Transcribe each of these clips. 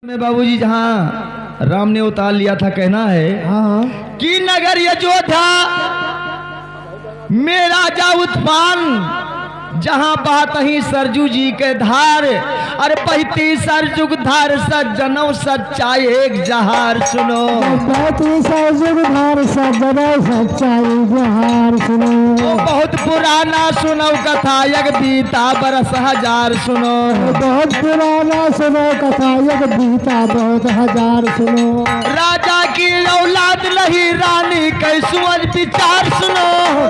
में बाबूजी जहाँ राम ने उतार लिया था, कहना है कि नगर अयोध्या में राजा उत्पन्न जहाँ बात ही सरजू जी के धार, अरे पहती सरजुग धार सज्जनों सच्चाई एक जहार सुनो, पहती सरजुग धार सज्जनों सच्चाई जहार सुनो। बहुत पुराना सुनो कथा यग बीता बरस हजार सुनो, बहुत पुराना सुनो कथा यग बीता बहुत हजार सुनो। राजा की औलाद नहीं रानी कैसुअर विचार सुनो,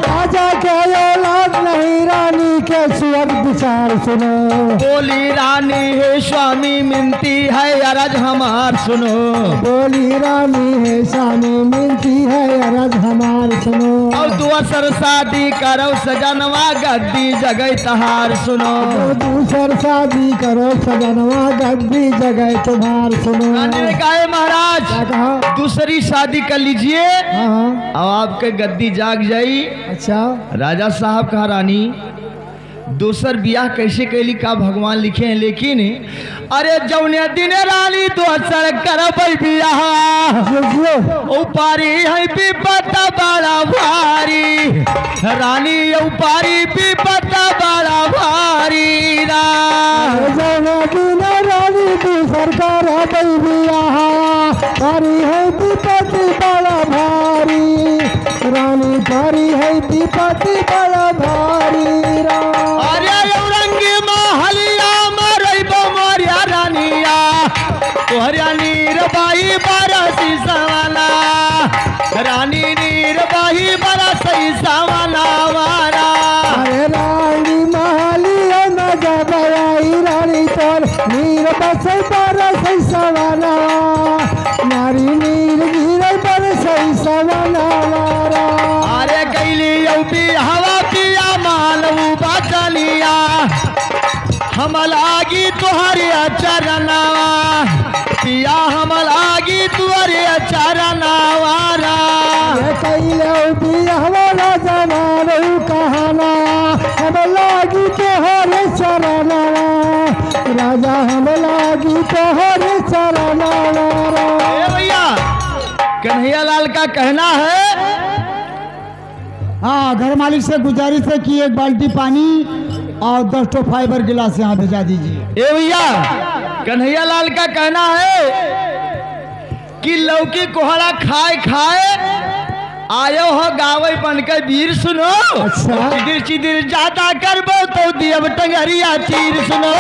राजा के औलाद नहीं रानी के सुअर विचार सुनो। बोली रानी है स्वामी मिनती है अरज हमार सुनो, बोली रानी है स्वामी मिनती है अरज हमार सुनो। और दूसर शादी करो सजनवा गद्दी जगह तहार सुनो, दूसर शादी करो सजनवा गद्दी जगह तुम्हार सुनो। रानी ने कहा महाराज क्या कहा? दूसरी शादी कर लीजिए हाँ अब आपके गद्दी जाग जाई। अच्छा राजा साहब कहा रानी दूसर ब्याह कैसे कैली का भगवान लिखे हैं, लेकिन अरे जौने दिन रानी दूसर करब ब्याह उपारी है विपत बड़ा भारी, रानी उपारी विपत बड़ा भारी जौने दिन रानी दूसर करब ब्याह पारी है विपत बड़ा भारी, रानी पारी है विपत बड़ा भारी। अरे औरंगी महलिया मरब मोरिया रानिया तोहरिया नीर बाई बरसी सवाना, रानी नीर बाई बरसी सवाना वारा। अरे रानी महलिया न जब आई रानी तोर नीर बस बरसई सवाना, नारी नीर गिर बरसई सवाना वारा। अरे कैली यौपी हवा पिया मालू बचलिया हम लागी तुहरे चरनावा पिया हम लागी तुहरे चरनावारा। कैले बिहवाला जमानो कहना हम लागी तोहरे चरना, राजा हम लागी तोहरे चरना। ए भैया कन्हैया लाल का कहना है हाँ घर मालिक से गुजारिश है कि एक बाल्टी पानी और 10 ठो फाइबर गिलास यहाँ भेजा दीजिए। ए भैया कन्हैया लाल का कहना है कि लौकी कोहड़ा खाए खाए आयो हो गावे बन के वीर सुनो, अच्छा। चिदिर चिदिर ज्यादा करबो तो दियब टंगरिया चीर सुनो,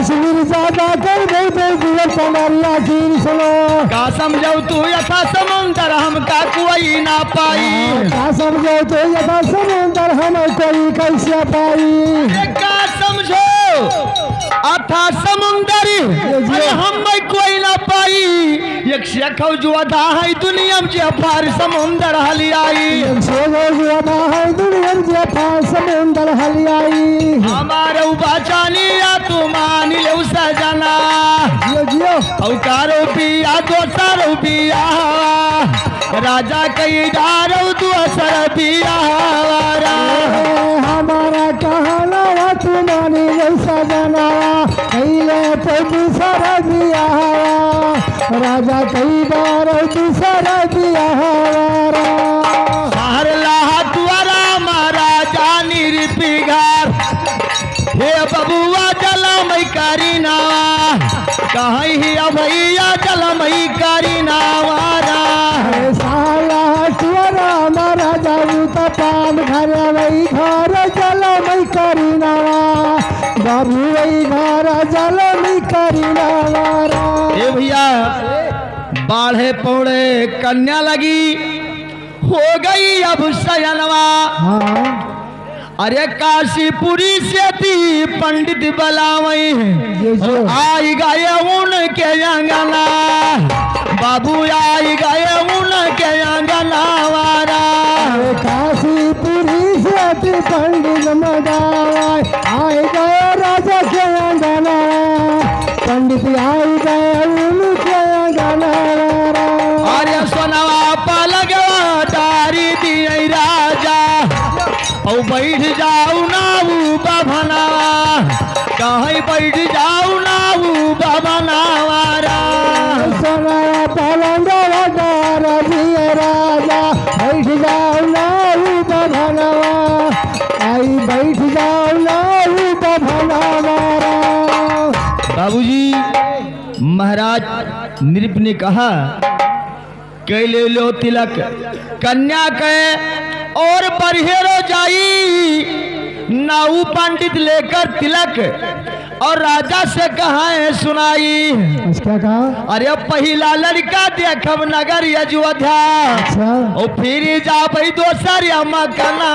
शिविर ज्यादा कर दे दिवस टंगरिया चीर सुनो। का समझौ तू यथा समुंदर हम का कोई ना पाई, का समझो तो यथा समुंदर हम कोई कैसे पाई। का समझो अथा समुंदरी अरे हम कोई ना पाई, एक शेखौ जो अधा है दुनिया में जे पार समुंदर हलियाई, समुंदर हलियाई। हमारे बचानिया तू मान लो सजना, औकारो पिया दोसर पिया राजा कई डारो दोसर पिया हमारा कहना तू मानी लो सजना, कैले तो दूसरा दिया राजा कई बार दूसरा दिया। हे बबुआ जलमई करी नावा कहीं ही भैया जलमई करी नावारा, साला तुअरा मारा जाऊ तो पान घर वही घर जलमई करी नावा, बाबू वही घर जलमई करी नावारा। ए भैया बाढ़े पौड़े कन्या लगी हो गई अब सयनवा, हाँ अरे काशीपुरी से थी पंडित बलावई आई गए उनके अंगना, बाबू आई गए उनके अंगना वारा। काशीपुरी से थी पंडित मदाई आई गए राजा के अंगना, पंडित आई गए उनके अंगना। अरे सोनवा पलगवा डारी दिए राजा औ बैठ जाऊ नाऊ बभना, कहीं बैठ जाऊ नाऊ बभना वारा। महाराज नृप ने कहा कै ले लो तिलक कन्या के और बरहेरो जाई नाऊ पंडित लेकर तिलक और राजा से कहा है सुनाई। क्या कहा? अरे पहला लड़का देखब नगर अयोध्या अच्छा और फिर जा भाई दोसर मकना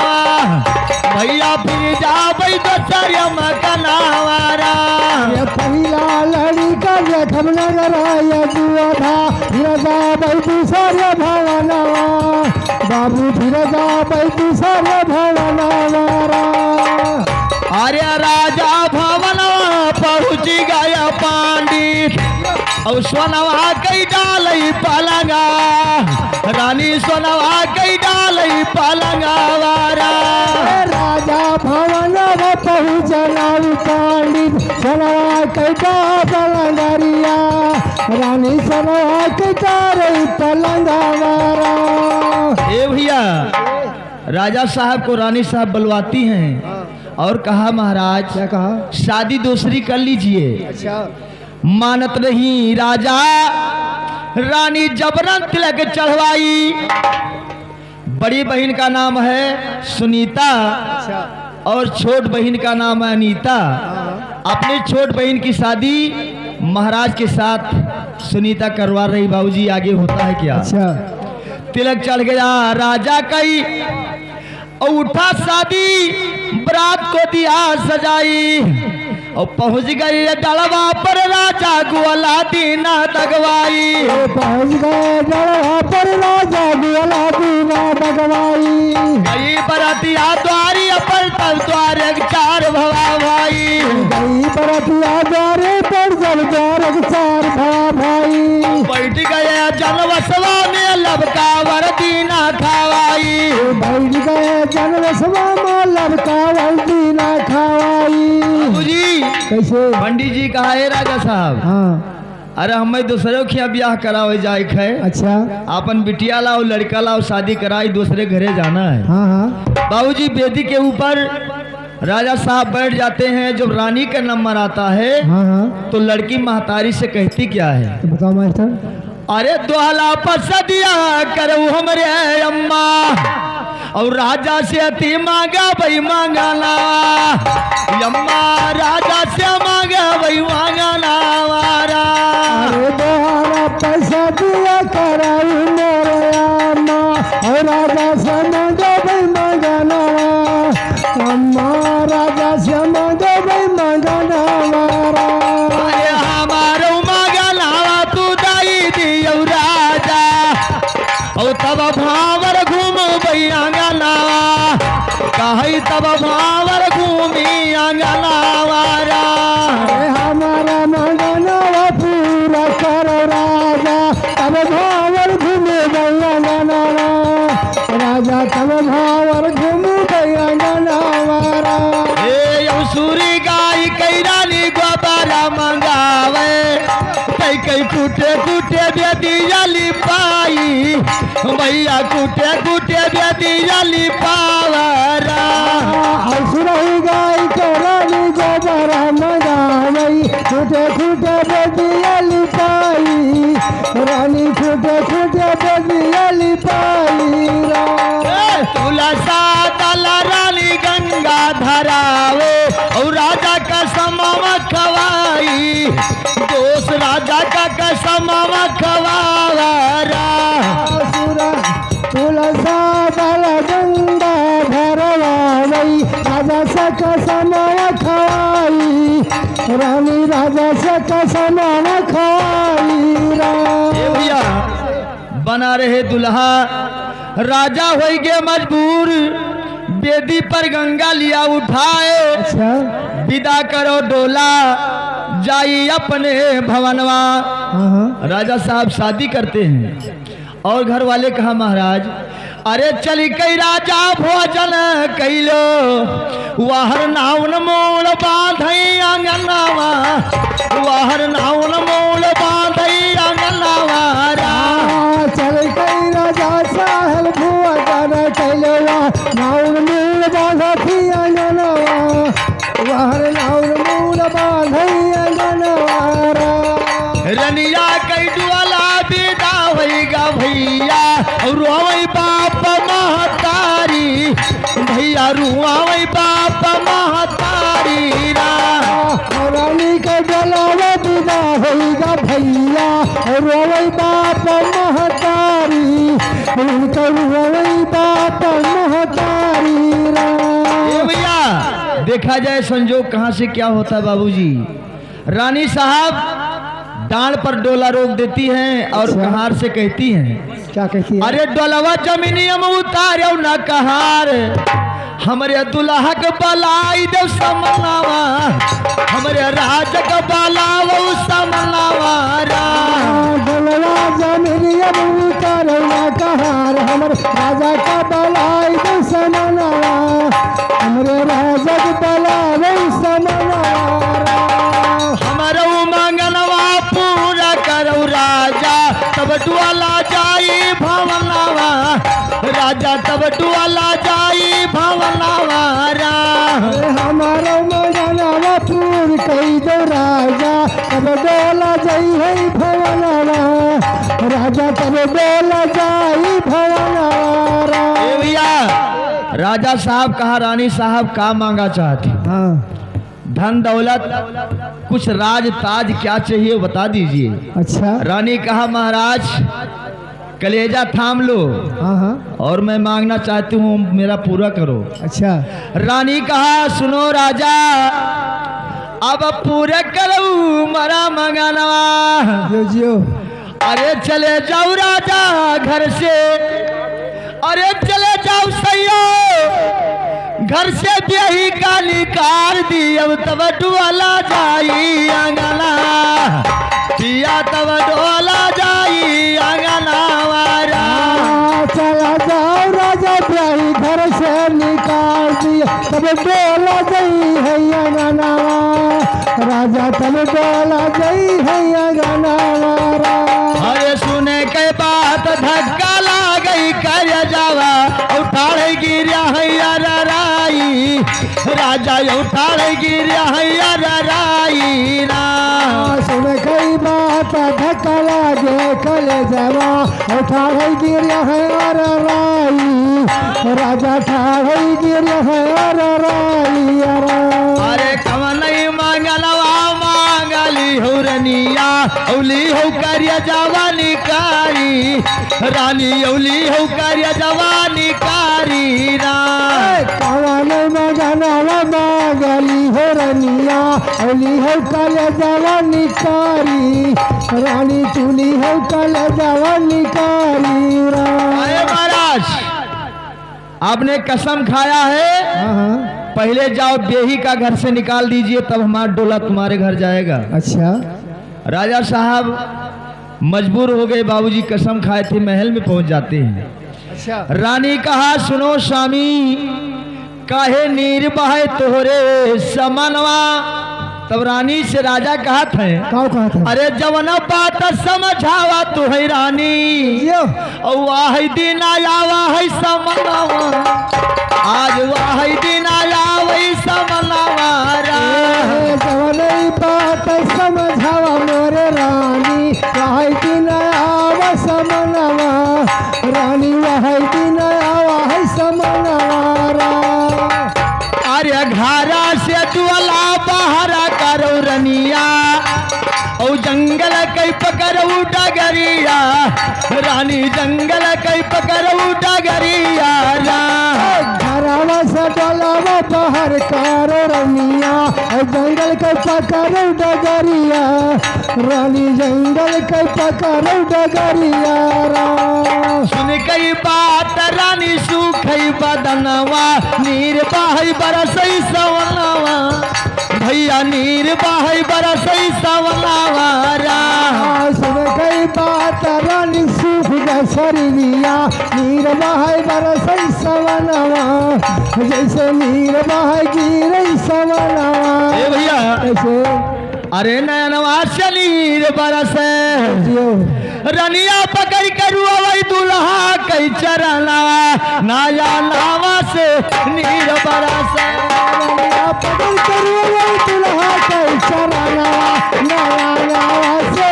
भैया फिर जा भाई दोसर मकनावारा। ये पहला लड़का देखब नगर अयोध्या फिर जा भाई दूसर भवनवा बाबू फिर जा भाई दूसर भवनवा। अरे राजा भवनवा पहुँच गया पंडित और सोनवा कई डालई पलंगा रानी सोनवा कई डालई पलंगा वारा। राजा भवनवा पहुँचना पंडित सोनवा कई पलंगरिया रानी सोनवा कई डालई पलंगा वारा। ए भैया राजा साहब को रानी साहब बुलवाती हैं और कहा महाराज क्या कहा? शादी दूसरी कर लीजिए। अच्छा मानत नहीं राजा रानी जबरन तिलक चढ़वाई। बड़ी बहन का नाम है सुनीता और छोट बहन का नाम है अनीता। अपनी छोट बहन की शादी महाराज के साथ सुनीता करवा रही। बाबूजी आगे होता है क्या? अच्छा तिलक चढ़ गया राजा कई और उठा शादी बरात को दिया सजाई और पहुंच गई डलवा पर राजा ग्वाला दीना दगवाई। पहुँच गए डलवा पर राजा ग्वाला दीना दगवाई। गई बरातिया द्वारी पर तब द्वार चार भवा भाई। गई बरतिया द्वारे पर जब द्वार चार भवा भाई। बैठ गए जनवसवा में लबका वर दीना खावाई। बैठ गए जनवसवा में लबका वर दीना खावाई। बाबूजी कैसे? पंडित जी कहा है राजा साहब हाँ अरे हमें दूसरे के ब्याह करावे जाए है। अच्छा अपन बिटिया लाओ लड़का लाओ शादी कराई दूसरे घरे जाना है। हाँ हाँ बाबूजी बेदी के ऊपर राजा साहब बैठ जाते हैं। जब रानी का नंबर आता है हाँ हाँ तो लड़की महतारी से कहती क्या है? तो बताओ मास्टर। अरे दोहला पसदिया करो हमरे अम्मा और राजा से अति मांगा भाई मांगाना अम्मा राजा से मांगा भाई मांगाना वारा। अरे दोहरा पैसा दिया कराऊ मेरे अम्मा और राजा से मांगा भाई मांगाना अम्मा राजा से मांगा भाई मांगाना वारा। अरे हमारो मांगाना तू दाई दियो राजा और तब भावर घूम भाई आंगना कही तब भावर घूमी आंगना वारा। अरे हमारा मांगाना पूरा करो राजा तब भावर घूमे गंगाना राजा तब भावर घूमू गंगाना वारा। ए सूरी गाय कई रानी गोबारा मंगावे कई कई कुटे कुटे बेदी जली पाई भैया कुटे कुटे बेदी जली पावरा। असुरही गाय के रानी गोबारा मंगावई छूटे छूटे बेदिया लिपाई रानी छूटे छूटे बेदिया लिपाई। तुलसा दला रानी गंगा धरावे और राजा का समावा खवाई दोस्त राजा का कसमावा खवारा। तुलसा दल गंगा भरवाई राजा से कसमाया खवाई रानी राजा से कसमाया खवाई। ए भैया बना रहे दुल्हा राजा हो गए मजबूर बेदी पर गंगा लिया उठाए अच्छा विदा करो डोला जाई अपने भवनवा। हाँ हाँ राजा साहब शादी करते हैं और घर वाले कहा महाराज अरे चली कई राजा भोजन कैलो वाहर नाउन मोल बांधई आंगनावा वाहर नाउन मोल बांधई आंगनावा। चल कई राजा साहब भोजन कैलवा नाउन मूल बांधती अंगनवा वाहर नाउन मूल बांधई अंगनवा। रनिया कई डुअला विदा होइगा भैया और रोवई बाप महतारी भैया रुआवई बाप महतारी रा रानी के डोलावा विदा होइगा भैया रोवई बाप महतारी उनका रोवई बाप महतारी रा। ए भैया देखा जाए संजोग कहाँ से क्या होता है बाबूजी। रानी साहब डांड पर डोला रोक देती हैं और अच्छा। कहार से कहती हैं, क्या कहती है? अरे डोलवा जमीनियम उतारे न कहार हमरे दुल्हा के बलाई दे समनावा हमरे राज के बलावा समनावा रा डोलवा जमीनिया उतारना कहार हमर राजा का बलाई दे समनावा हमरे राजा के बलावे समनावा। हमारा उमंगनवा पूरा करो राजा तब डुआला जाई भवनावा राजा तब डुआला जाई भवनावा रा हमारा मगनवा पूर कई दो राजा तब डोला जाई है भवनवा राजा तब डोला जाई भवनवा। ए भैया राजा साहब कहा रानी साहब का मांगा चाहती, हाँ धन दौलत कुछ राज ताज क्या चाहिए बता दीजिए। अच्छा रानी कहा महाराज कलेजा थाम लो हाँ हाँ और मैं मांगना चाहती हूँ मेरा पूरा करो। अच्छा रानी कहा सुनो राजा अब पूरा करो मरा मंगनवा जो जियो अरे चले जाओ राजा घर से अरे चले जाओ सैया घर से ब्याही का निकाल दी अब तब डुआला जाई अंगना पिया तब डोला जाई अंगना वारा चला जाओ राजा ब्याही घर से निकाल दिया तब डोला गई है अंगनावा राजा तब डोला गई है अंगनावा। अरे सुने के बात धक्का ला गई कर जावा उठाड़े गिरिया हैया राई राजा उठाड़े गिरिया हैया राई ना सुन कई बात धक्का लागे कल जवा उठाड़े गिरिया है और राई राजा ठाड़े गिरिया है और राई अरे कवन मांगलवा मांगली हो रनिया औली हो करिया जवानी कारी रानी औली हो करिया जवानी कारी रा कवन मगनवा मांगली हो रनिया औली हो कल जवानी कारी रानी चुली हो कल जवानी कारी अरे महाराज आपने कसम खाया है हाँ पहले जाओ बेही का घर से निकाल दीजिए तब हमारा डोला तुम्हारे घर जाएगा। अच्छा राजा साहब मजबूर हो गए बाबूजी कसम खाए थे महल में पहुंच जाते हैं। अच्छा रानी कहा सुनो स्वामी काहे नीर बहे तोहरे समनवा तब रानी से राजा कहा थे कहा था अरे जवना बात समझावा तू है रानी यो और वाह दिन आया वाह समनवा आज वाह दिन आया वही समनवा रा जवनई बात समझावा मोरे रानी वह दिन आव समनवा रानी वह दिन आव समनवा। अरे घरा से डुअला बाहर करो रनिया और जंगल कई पकड़ू डगरिया रानी जंगल कई पकड़ू डगरिया घरवा से डोलावा बाहर करो रनिया और जंगल के पकड़ो डगरिया रानी जंगल के पकड़ो डगरिया। सुन कई बात रानी सुखई बदनवा नीर बाहई बरसई सवनवा भैया नीर बाहई बरसई सवनवा रा सुन कई बात रानी सुख जसरिया नीर बहाय बरसई सवनवा जैसे नीर बहाय गिरई सवनवा। ए भैया ऐसे अरे नयनवा से नीर बरसे जियो रनिया पकड़ करू वही दुल्हा कई चरना नाया नावा से नीर बरसे रनिया पकड़ करू वही दुल्हा कई चरना नया नावा से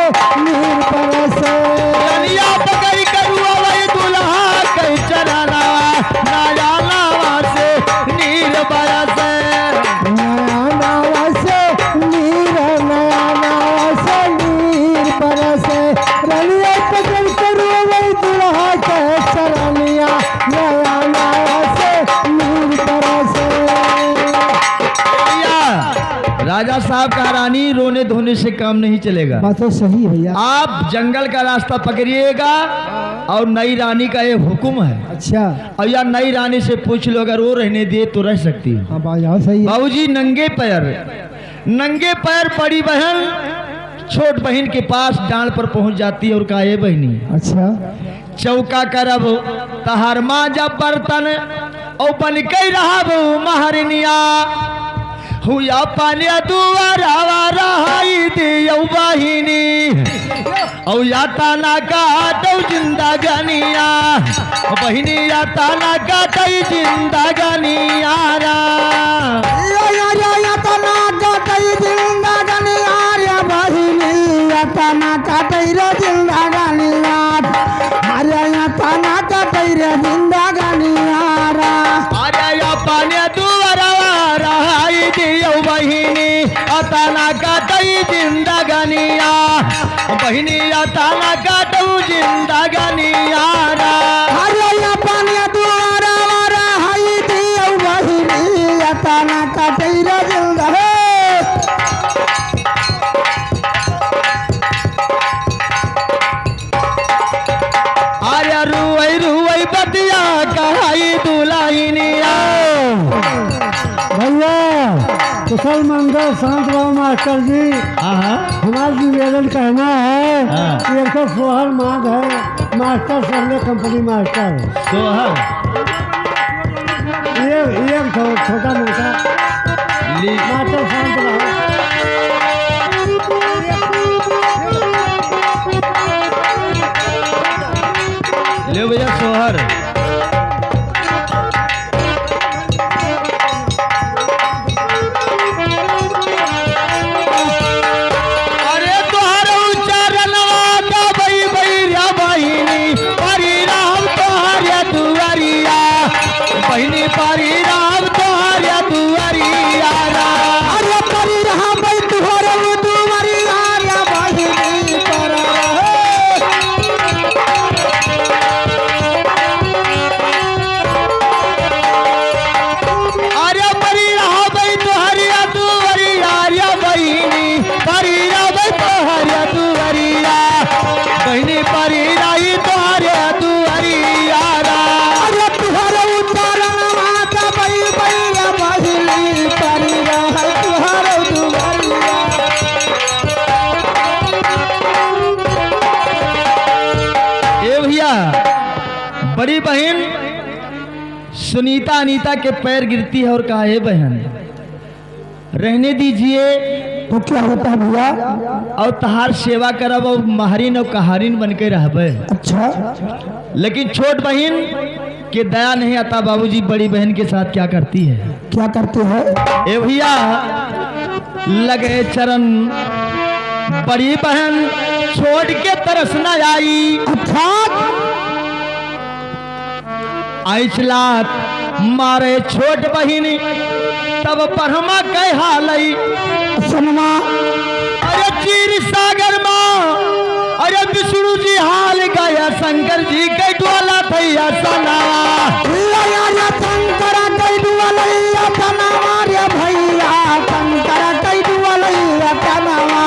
गलिया पकड़ कर रोवे दुल्हा के चरनिया नया नया से नूर बरसे। राजा साहब का रानी रोने धोने से काम नहीं चलेगा। बात तो सही है भैया। आप जंगल का रास्ता पकड़िएगा और नई रानी का ये हुक्म है। अच्छा। और यार नई रानी से पूछ लो, अगर वो रहने दे तो रह सकती है। हाँ बाबा सही है। बाबूजी नंगे पैर बड़ी बहन छोट बहन के पास डांड पर पहुंच जाती है और कहा, ये बहनी अच्छा। चौका करब तहार माँ जब बर्तन और बन के रहब महरनिया हुआ पानी दुआरा रहाई दियो बहिनी औ या ताना काटौ जिंदगानिया बहिनी या ताना काटै जिंदगानिया रा या तना काटै जिंदगानिया रे बहिनी या तना काटै रे जिंदगानिया अरे या तना काटै रे जिंदगानिया रा अरे या पानी दुआरा रहाई दियो बहिनी अताना काटै जिंदगानिया बहिनी अताना काटौ जिंदगानिया रा अरे या पानी दुआरा रहाई दियो बहिनी या तना काटै रे जिंदगानिया। अरे रुई रुई बतिया कहाई दुलाइनिया। भैया कुशल मंगल शांत रहो मास्टर जी। हमारा निवेदन कहना है कि एक तो सोहर मांग है मास्टर सर्वे कंपनी मास्टर सोहर ये छोटा मोटा मास्टर शांत रहो। ले भैया सोहर अरे तोहर उच्चारणवा का बई बैरिया बहिनी परी राम तोहरिया दुआरिया बहिनी परी राम तोहरिया दुआरिया रा अरे परी रहा भाई तुहरे दुआरिया रे बहिनी पर अरे परी रहा बई तोहरिया दुआरिया रे बहिनी परी राम तोहरिया दुआरिया बहिनी परी राई तोहरिया दुआरिया रा अरे तुहरे उच्चारण माता बई बैया बहिनी परी रहा तुहरे दुआरिया। ए भैया बड़ी बहन सुनीता अनीता के पैर गिरती है और कहा, हे बहन रहने दीजिए तो क्या होता है भैया? और तहार सेवा करब और महारिन और कहारिन बन के रहबे। अच्छा। लेकिन छोट बहन के दया नहीं आता। बाबूजी बड़ी बहन के साथ क्या करती है? क्या करते हैं? ए भैया लगे चरण बड़ी बहन छोड़ के तरस न आई। अच्छा। आइचलात मारे छोट बहिन तब परमा कह हालई सनमा अरे चीर सागर माँ अरे विष्णु जी हाल गया शंकर जी के डोला थैया सनावा या शंकर कई दुआलैया तनावा रे भैया शंकर कई दुआलैया तनावा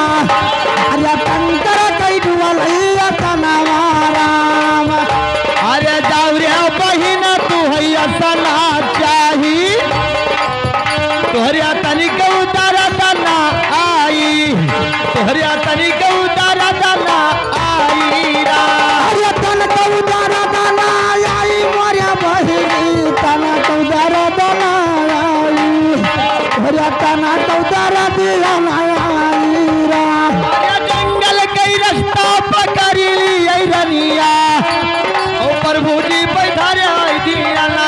अरे शंकर कई दुआलैया तनावा राम। अरे जाऊ रे बहिन तू हैया सना चाही तोहरिया तनिक उतारा दाना आई तोहरिया तनिक उतारा दाना आई रा अरे तन कौदारा दाना आई मोरे बहिनी तन कौदारा दाना आई अरे तन कौदारा दिया आई रा। अरे जंगल के रास्ता पकड़ी ली रनिया ओ प्रभु जी बैठा रे आई दियाना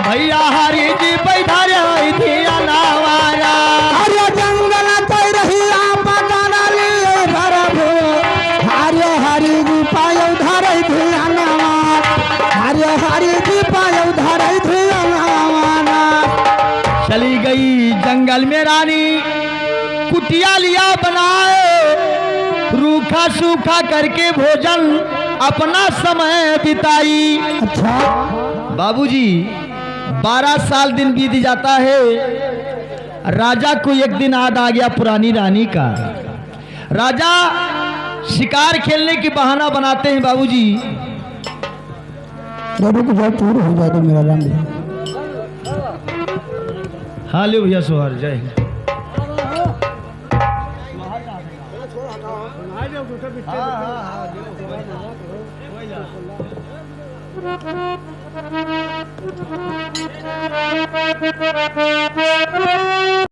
भैया हरि जी बैठा रे आई दियाना वारा अरे जंगल कई रही आप गाना लिए घर भो हरे हरि जी पायो धरे धियाना हरे हरि जी पायो धरे धियाना। चली गई जंगल में रानी कुटिया लिया बनाए रूखा सूखा करके भोजन अपना समय बिताई। अच्छा, बाबूजी 12 साल दिन बीत जाता है। राजा को एक दिन याद आ गया पुरानी रानी का। राजा शिकार खेलने की बहाना बनाते हैं बाबूजी। रुक जाओ, पूरा हो जाए तो मेरा राम जी। हाँ ले भैया सोहर जय हिंद।